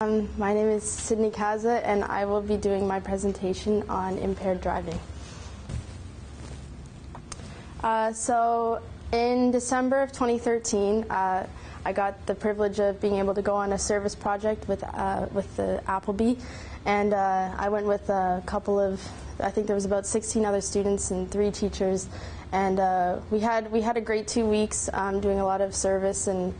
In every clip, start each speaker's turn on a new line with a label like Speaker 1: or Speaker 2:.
Speaker 1: My name is Caza, and I will be doing my presentation on impaired driving. So in December of 2013, I got the privilege of being able to go on a service project with the Appleby, and I went with a couple of, I think there was about 16 other students and 3 teachers, and we had a great 2 weeks doing a lot of service and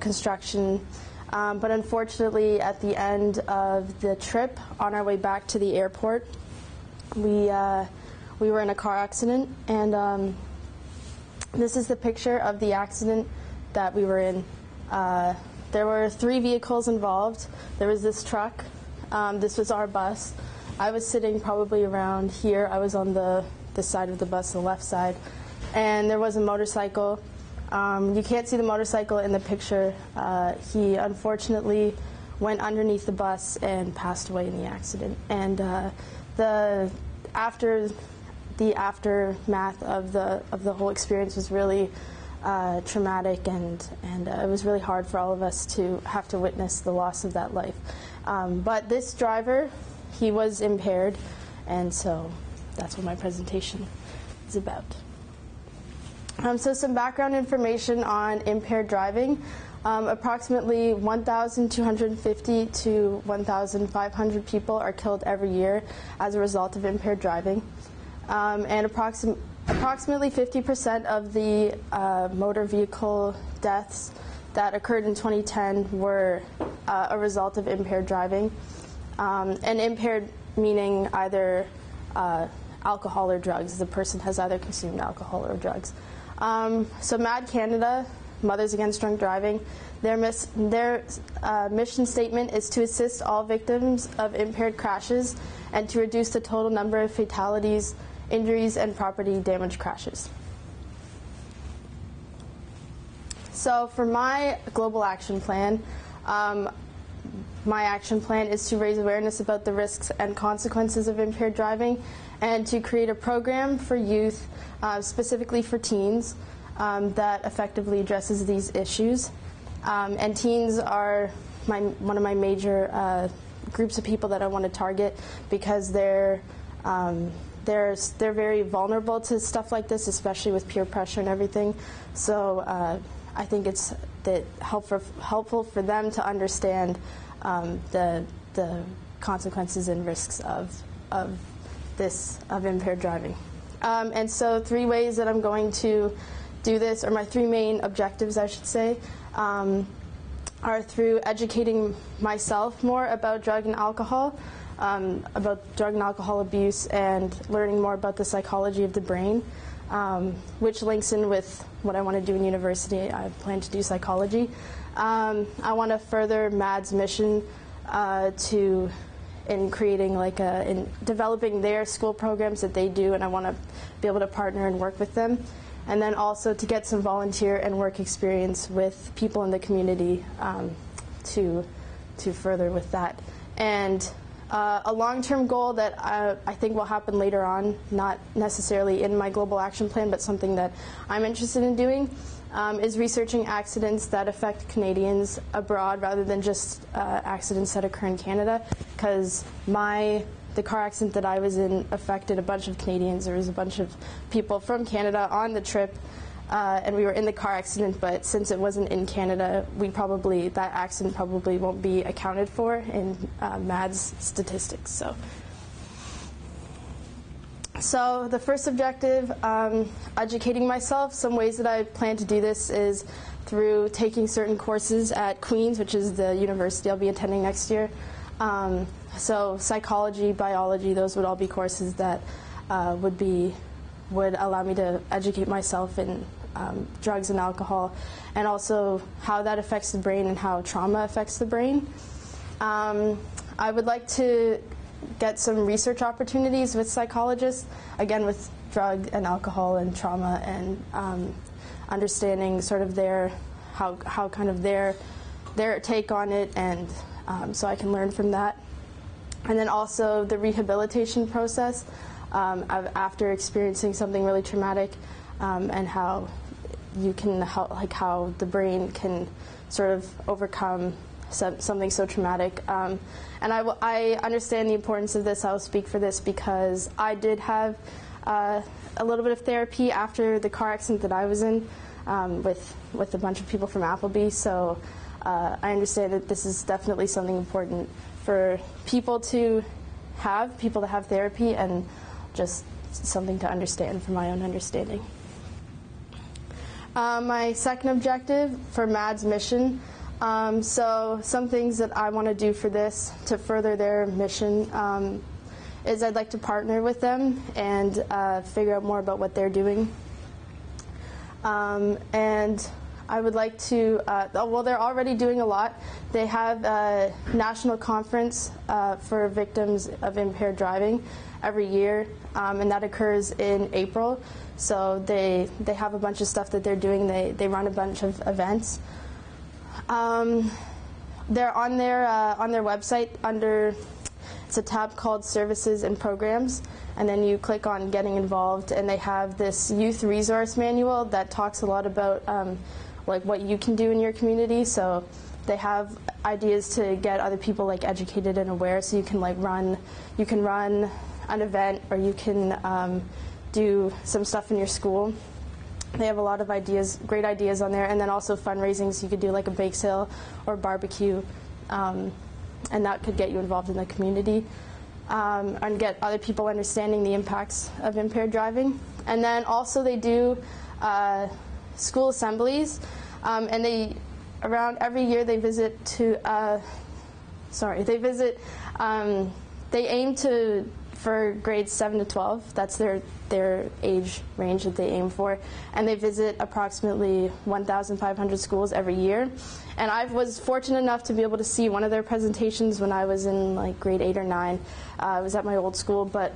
Speaker 1: construction. But unfortunately, at the end of the trip, on our way back to the airport, we were in a car accident, and this is the picture of the accident that we were in. There were 3 vehicles involved. There was this truck. This was our bus. I was sitting probably around here. I was on the side of the bus, the left side, and there was a motorcycle. You can't see the motorcycle in the picture. He unfortunately went underneath the bus and passed away in the accident. And the aftermath of the whole experience was really traumatic, and it was really hard for all of us to have to witness the loss of that life. But this driver, he was impaired, and so that's what my presentation is about. So some background information on impaired driving. Approximately 1,250 to 1,500 people are killed every year as a result of impaired driving. And approximately 50% of the motor vehicle deaths that occurred in 2010 were a result of impaired driving. And impaired meaning either alcohol or drugs. The person has either consumed alcohol or drugs. So MAD Canada, Mothers Against Drunk Driving, their mission statement is to assist all victims of impaired crashes and to reduce the total number of fatalities, injuries, and property damage crashes. So for my global action plan, my action plan is to raise awareness about the risks and consequences of impaired driving and to create a program for youth, specifically for teens, that effectively addresses these issues. And teens are one of my major groups of people that I want to target because they're very vulnerable to stuff like this, especially with peer pressure and everything. So I think it's helpful for them to understand the consequences and risks of impaired driving. And so 3 ways that I'm going to do this, or my 3 main objectives, I should say, are through educating myself more about drug and alcohol abuse, and learning more about the psychology of the brain, which links in with what I want to do in university. I plan to do psychology. I want to further MAD's mission in creating in developing their school programs that they do, and I want to be able to partner and work with them. And then also to get some volunteer and work experience with people in the community to further with that. And a long-term goal that I think will happen later on, not necessarily in my global action plan, but something that I'm interested in doing, is researching accidents that affect Canadians abroad rather than just accidents that occur in Canada, because the car accident that I was in affected a bunch of Canadians. There was a bunch of people from Canada on the trip, and we were in the car accident, but since it wasn't in Canada, that accident probably won't be accounted for in MAD's statistics. So the first objective, educating myself. Some ways that I plan to do this is through taking certain courses at Queen's, which is the university I'll be attending next year. So psychology, biology, those would all be courses that would allow me to educate myself in drugs and alcohol, and also how that affects the brain and how trauma affects the brain. I would like to get some research opportunities with psychologists, again with drug and alcohol and trauma, and understanding sort of their take on it, and so I can learn from that. And then also the rehabilitation process after experiencing something really traumatic, and how you can help, how the brain can sort of overcome something so traumatic. And I understand the importance of this. I will speak for this because I did have a little bit of therapy after the car accident that I was in with a bunch of people from Appleby. So I understand that this is definitely something important for people to have therapy, and just something to understand for my own understanding. My second objective for MAD's mission, so some things that I want to do for this to further their mission is I'd like to partner with them and figure out more about what they're doing. And I would like to, well, they're already doing a lot. They have a national conference for victims of impaired driving every year, and that occurs in April. So they have a bunch of stuff that they're doing. They run a bunch of events. They're on their website under, it's a tab called Services and Programs, and then you click on Getting Involved, and they have this youth resource manual that talks a lot about like what you can do in your community. So they have ideas to get other people like educated and aware. So you can run an event, or you can do some stuff in your school. They have a lot of ideas, great ideas on there, and then also fundraising. So you could do like a bake sale or barbecue, and that could get you involved in the community and get other people understanding the impacts of impaired driving. And then also they do school assemblies, and every year they visit they aim for grades 7 to 12. That's their age range that they aim for, and they visit approximately 1,500 schools every year. And I was fortunate enough to be able to see one of their presentations when I was in like grade 8 or 9. I was at my old school, but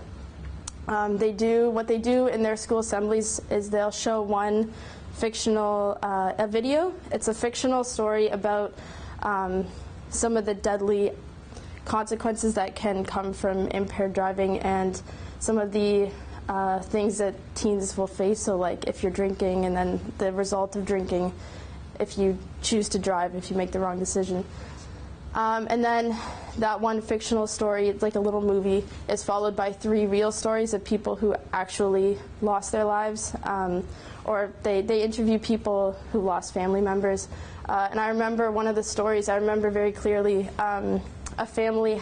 Speaker 1: what they do in their school assemblies is they'll show one fictional a video. It's a fictional story about some of the deadly consequences that can come from impaired driving, and some of the things that teens will face. So like if you're drinking, and then the result of drinking if you choose to drive, if you make the wrong decision. And then that one fictional story, it's like a little movie, is followed by 3 real stories of people who actually lost their lives, or they interview people who lost family members. And I remember one of the stories, I remember very clearly, a family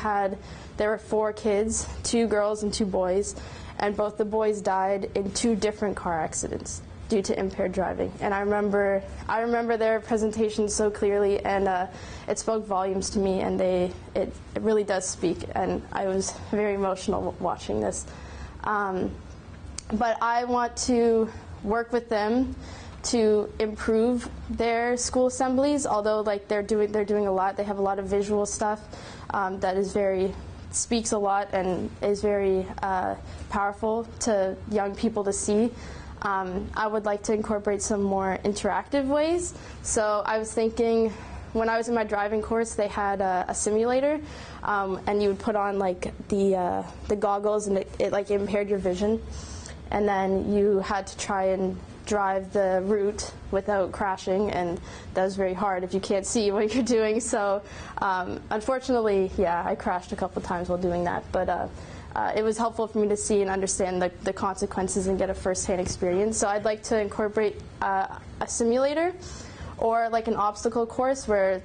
Speaker 1: there were 4 kids, 2 girls and 2 boys, and both the boys died in 2 different car accidents due to impaired driving. And I remember their presentation so clearly, and it spoke volumes to me, and it really does speak, and I was very emotional watching this. But I want to work with them to improve their school assemblies, although like they're doing a lot. They have a lot of visual stuff that speaks a lot and is very powerful to young people to see. I would like to incorporate some more interactive ways. So I was thinking, when I was in my driving course, they had a simulator, and you would put on like the goggles, and it like impaired your vision, and then you had to try and drive the route without crashing, and that was very hard if you can't see what you're doing. So unfortunately, yeah, I crashed a couple times while doing that, but it was helpful for me to see and understand the consequences and get a first-hand experience. So I'd like to incorporate a simulator, or like an obstacle course where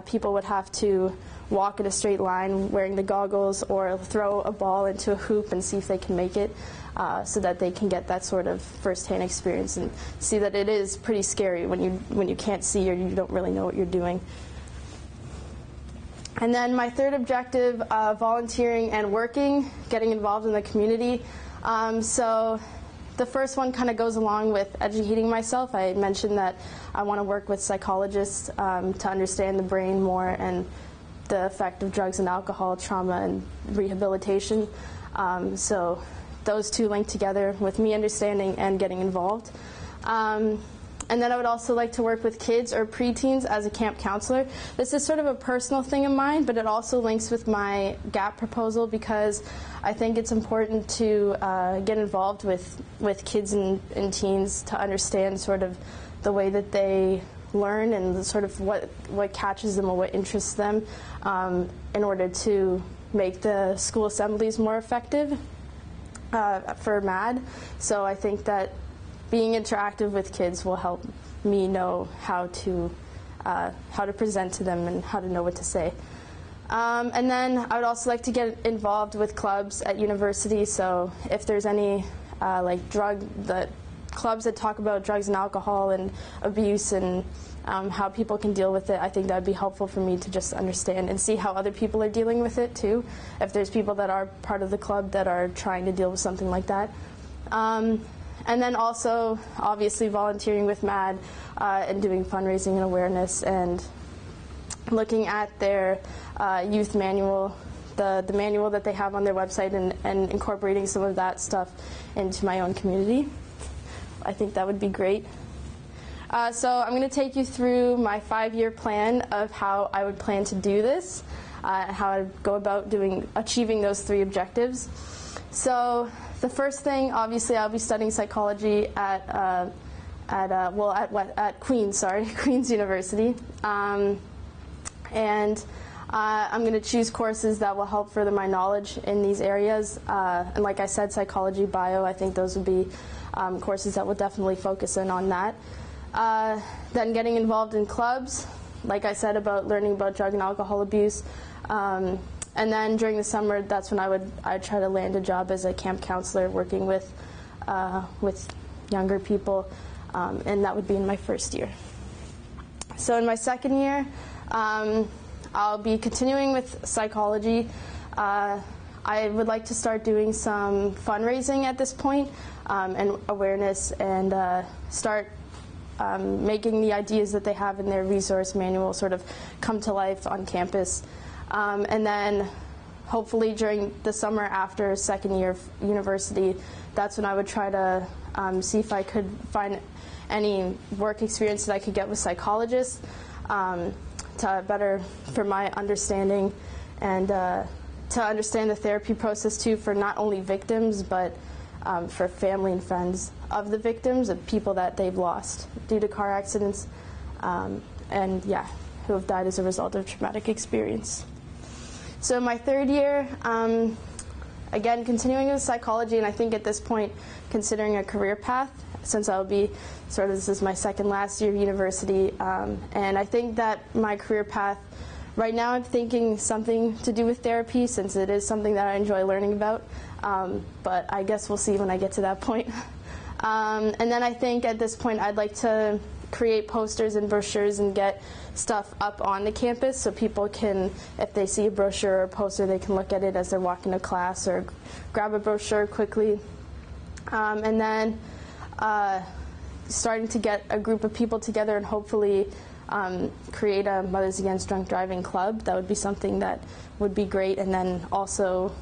Speaker 1: people would have to walk in a straight line wearing the goggles, or throw a ball into a hoop and see if they can make it, so that they can get that sort of first-hand experience and see that it is pretty scary when you can't see or you don't really know what you're doing. And then my third objective, volunteering and working, getting involved in the community. So the first one kind of goes along with educating myself. I mentioned that I want to work with psychologists to understand the brain more and the effect of drugs and alcohol, trauma, and rehabilitation. So those two link together with me understanding and getting involved. And then I would also like to work with kids or preteens as a camp counselor. This is sort of a personal thing of mine, but it also links with my GAP proposal, because I think it's important to get involved with kids and teens to understand sort of the way that they learn and sort of what catches them or what interests them in order to make the school assemblies more effective for MAD. So I think that being interactive with kids will help me know how to present to them and how to know what to say. And then I would also like to get involved with clubs at university. So if there's any clubs that talk about drugs and alcohol and abuse and how people can deal with it, I think that would be helpful for me to just understand and see how other people are dealing with it too. If there's people that are part of the club that are trying to deal with something like that. And then also, obviously, volunteering with MAD and doing fundraising and awareness and looking at their youth manual, the manual that they have on their website, and incorporating some of that stuff into my own community. I think that would be great. So I'm going to take you through my 5-year plan of how I would plan to do this, how I would go about achieving those 3 objectives. So the first thing, obviously, I'll be studying psychology at Queen's, Queen's University, and I'm going to choose courses that will help further my knowledge in these areas. And like I said, psychology, bio, I think those would be courses that will definitely focus in on that. Then getting involved in clubs, like I said, about learning about drug and alcohol abuse. And then during the summer, that's when I'd try to land a job as a camp counselor working with younger people, and that would be in my first year. So in my second year, I'll be continuing with psychology. I would like to start doing some fundraising at this point, and awareness, and start making the ideas that they have in their resource manual sort of come to life on campus. And then hopefully during the summer after second year of university, that's when I would try to see if I could find any work experience that I could get with psychologists to better for my understanding, and to understand the therapy process too, for not only victims but for family and friends of the victims, of people that they've lost due to car accidents, and who have died as a result of traumatic experience. So in my third year, again, continuing with psychology, and I think at this point considering a career path, since I'll be this is my second last year of university, and I think that my career path, right now I'm thinking something to do with therapy, since it is something that I enjoy learning about, but I guess we'll see when I get to that point. And then I think at this point I'd like to create posters and brochures and get stuff up on the campus so people can, if they see a brochure or a poster, they can look at it as they're walking to class or grab a brochure quickly. And then starting to get a group of people together and hopefully create a Mothers Against Drunk Driving club. That would be something that would be great. And then also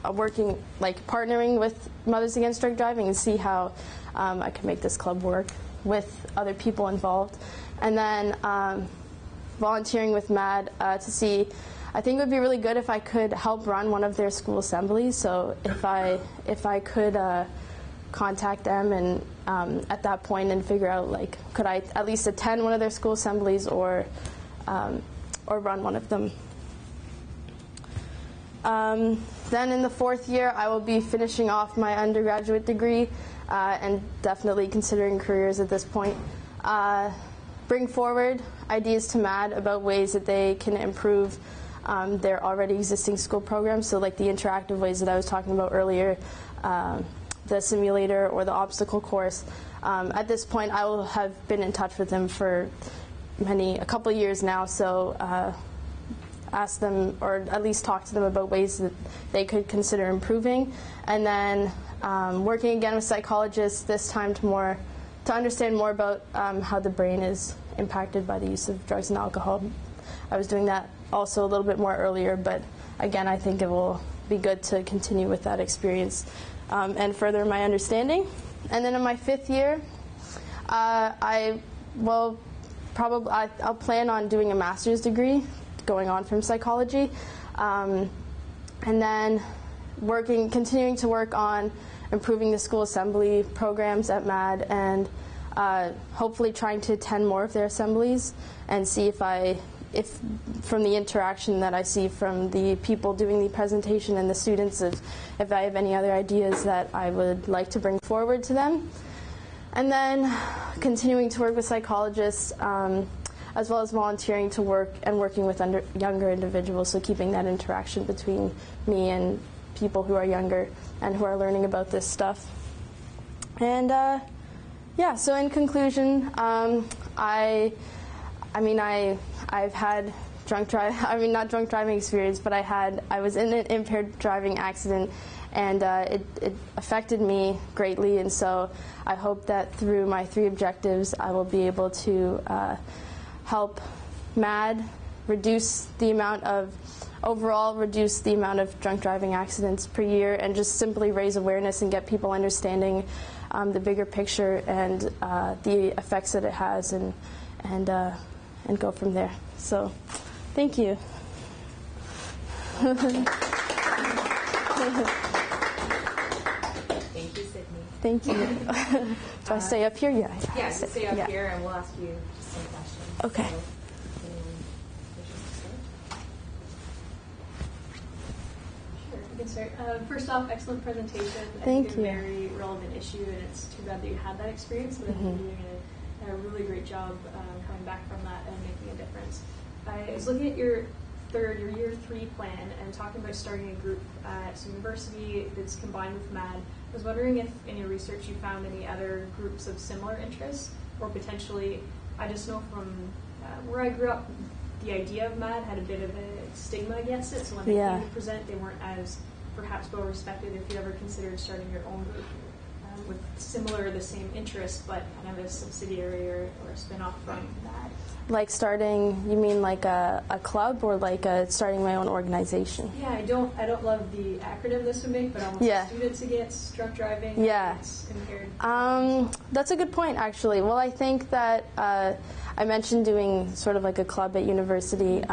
Speaker 1: partnering with Mothers Against Drunk Driving and see how I can make this club work with other people involved. And then volunteering with MAD to see, I think it would be really good if I could help run one of their school assemblies. So if I could contact them and at that point and figure out, could I at least attend one of their school assemblies or run one of them. Then in the fourth year, I will be finishing off my undergraduate degree and definitely considering careers at this point. Bring forward ideas to MAD about ways that they can improve their already existing school programs, so like the interactive ways that I was talking about earlier, the simulator or the obstacle course. At this point, I will have been in touch with them for a couple of years now, so ask them, or at least talk to them about ways that they could consider improving. And then working again with psychologists, this time to understand more about how the brain is impacted by the use of drugs and alcohol. I was doing that also a little bit more earlier, but again, I think it will be good to continue with that experience and further my understanding. And then in my fifth year, I'll plan on doing a master's degree, going on from psychology, and then continuing to work on improving the school assembly programs at MAD, and hopefully trying to attend more of their assemblies and see if from the interaction that I see from the people doing the presentation and the students, if I have any other ideas that I would like to bring forward to them. And then continuing to work with psychologists, as well as volunteering to working with younger individuals, so keeping that interaction between me and people who are younger and who are learning about this stuff. And yeah, so in conclusion, I've had not drunk driving experience, but I was in an impaired driving accident, and it affected me greatly. And so I hope that through my 3 objectives, I will be able to help MAD reduce the amount of drunk driving accidents per year, and just simply raise awareness and get people understanding the bigger picture and the effects that it has, and go from there. So, thank you.
Speaker 2: Thank you, Sydney.
Speaker 1: Thank you. Do I stay up here? Yeah.
Speaker 2: Yeah, stay up here, and we'll ask you some questions.
Speaker 1: Okay.
Speaker 2: So,
Speaker 3: sure, I can start. First off, excellent presentation.
Speaker 1: Thank
Speaker 3: I think
Speaker 1: you.
Speaker 3: a very relevant issue, and it's too bad that you had that experience. But I think you're doing a really great job coming back from that and making a difference. I was looking at your year 3 plan and talking about starting a group at some university that's combined with MAD. I was wondering if in your research you found any other groups of similar interests, or potentially, I just know from where I grew up, the idea of MAD had a bit of a stigma against it, so when they came to present, they weren't as perhaps well respected. If you ever considered starting your own group with similar, the same interests, but kind of a subsidiary or a spin-off from MAD.
Speaker 1: Like starting, you mean like a club, or like starting my own organization?
Speaker 3: Yeah, I don't love the acronym this would make, but almost Students Against Drunk Driving.
Speaker 1: Yeah.
Speaker 3: Impaired.
Speaker 1: That's a good point, actually. Well, I think that I mentioned doing sort of like a club at university.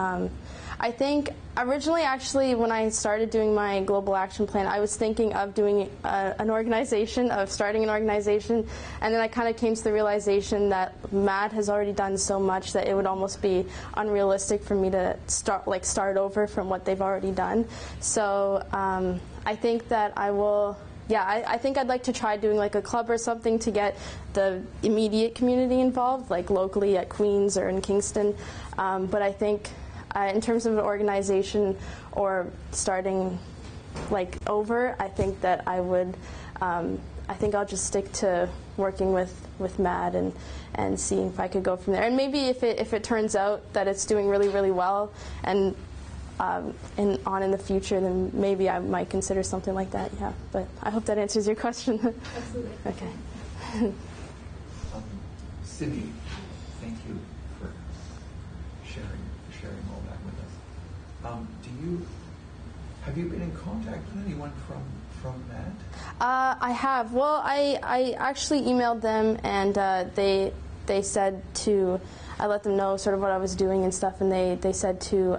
Speaker 1: I think originally, actually, when I started doing my global action plan, I was thinking of doing starting an organization, and then I kind of came to the realization that MAD has already done so much that it would almost be unrealistic for me to start over from what they've already done. So I think that I will. Yeah, I think I'd like to try doing like a club or something to get the immediate community involved, like locally at Queen's or in Kingston. But I think in terms of an organization or starting like over, I think that I would. I think I'll just stick to working with MAD and seeing if I could go from there. And maybe if it turns out that it's doing really, really well and in the future, then maybe I might consider something like that. Yeah, but I hope that answers your question.
Speaker 3: Absolutely.
Speaker 1: Okay.
Speaker 4: Sydney, thank you for sharing all that with us. Have you been in contact with anyone from MAD?
Speaker 1: I have. Well, I actually emailed them, and they said I let them know sort of what I was doing and stuff, and they said to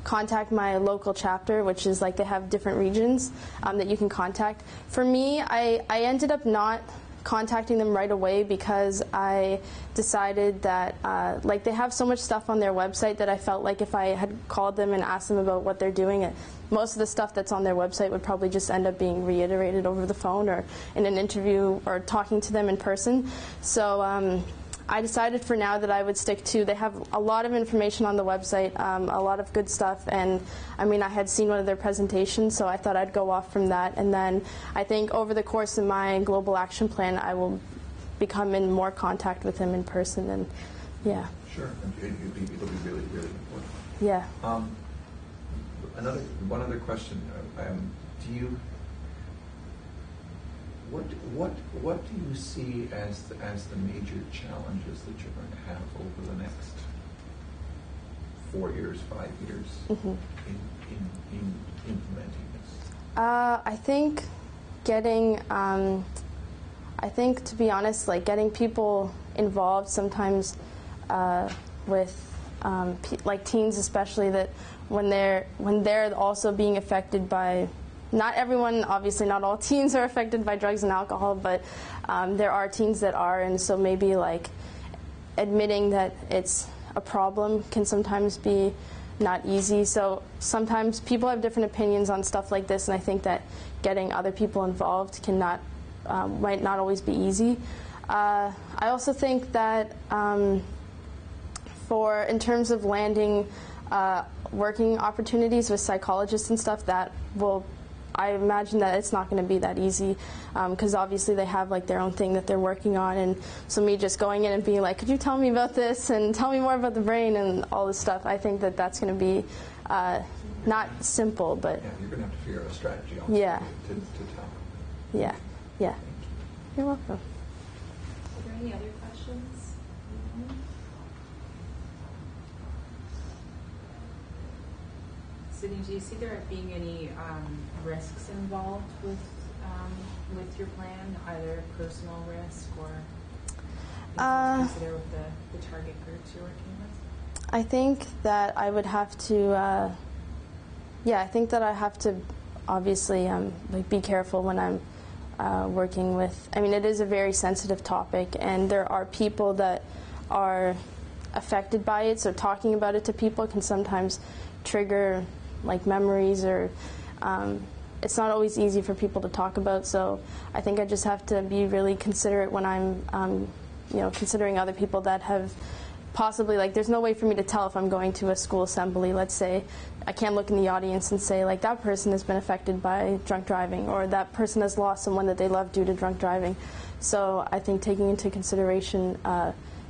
Speaker 1: contact my local chapter, which is like they have different regions that you can contact. For me, I ended up not contacting them right away because I decided that like they have so much stuff on their website that I felt like if I had called them and asked them about what they're doing, most of the stuff that's on their website would probably just end up being reiterated over the phone or in an interview or talking to them in person. So I decided for now that I would stick to, they have a lot of information on the website, a lot of good stuff, and I mean I had seen one of their presentations, so I thought I'd go off from that, and then I think over the course of my global action plan I will become in more contact with them in person, and yeah.
Speaker 4: Sure, it'll be really, really important.
Speaker 1: Yeah.
Speaker 4: One other question, do you What do you see as the major challenges that you're going to have over the next 4 years, 5 years in implementing this?
Speaker 1: I think to be honest, like getting people involved sometimes with like teens, especially, that when they're also being affected by not everyone, obviously not all teens are affected by drugs and alcohol, but there are teens that are, and so maybe like admitting that it's a problem can sometimes be not easy. So sometimes people have different opinions on stuff like this, and I think that getting other people involved might not always be easy. I also think that in terms of landing working opportunities with psychologists and stuff, I imagine that it's not going to be that easy, because obviously they have like their own thing that they're working on, and so me just going in and being like, could you tell me about this and tell me more about the brain and all this stuff, I think that that's going to be not simple, but
Speaker 4: yeah, you're going to have to figure out a strategy also
Speaker 1: yeah.
Speaker 4: to tell.
Speaker 1: Yeah, yeah. You're welcome.
Speaker 2: Are there any other questions? Sydney, do you see there being any risks involved with your plan, either personal risk or consider with the target groups you're working with?
Speaker 1: I think that I would have to, I think that I have to obviously be careful when I'm working with, it is a very sensitive topic, and there are people that are affected by it, so talking about it to people can sometimes trigger like memories, or it's not always easy for people to talk about, so I think I just have to be really considerate when I'm considering other people that have possibly, like, there's no way for me to tell if I'm going to a school assembly, let's say. I can't look in the audience and say, like, that person has been affected by drunk driving, or that person has lost someone that they love due to drunk driving. So I think taking into consideration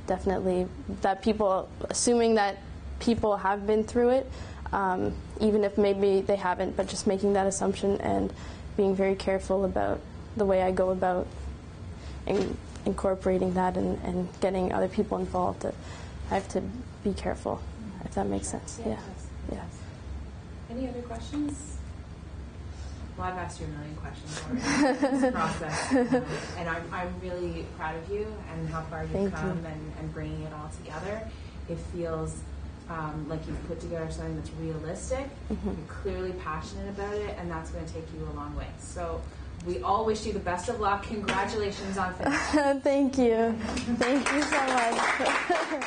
Speaker 1: definitely that people, assuming that people have been through it, even if maybe they haven't, but just making that assumption and being very careful about the way I go about incorporating that and getting other people involved. I have to be careful, if that makes sense. Yeah. Yeah.
Speaker 2: Any other questions?
Speaker 3: Well, I've asked you a million questions already in this process, and I'm really proud of you and how far you've come and bringing it all together. It feels like you've put together something that's realistic. Mm-hmm. You're clearly passionate about it, and that's going to take you a long way. So we all wish you the best of luck. Congratulations on finishing.
Speaker 1: Thank you. Thank you so much.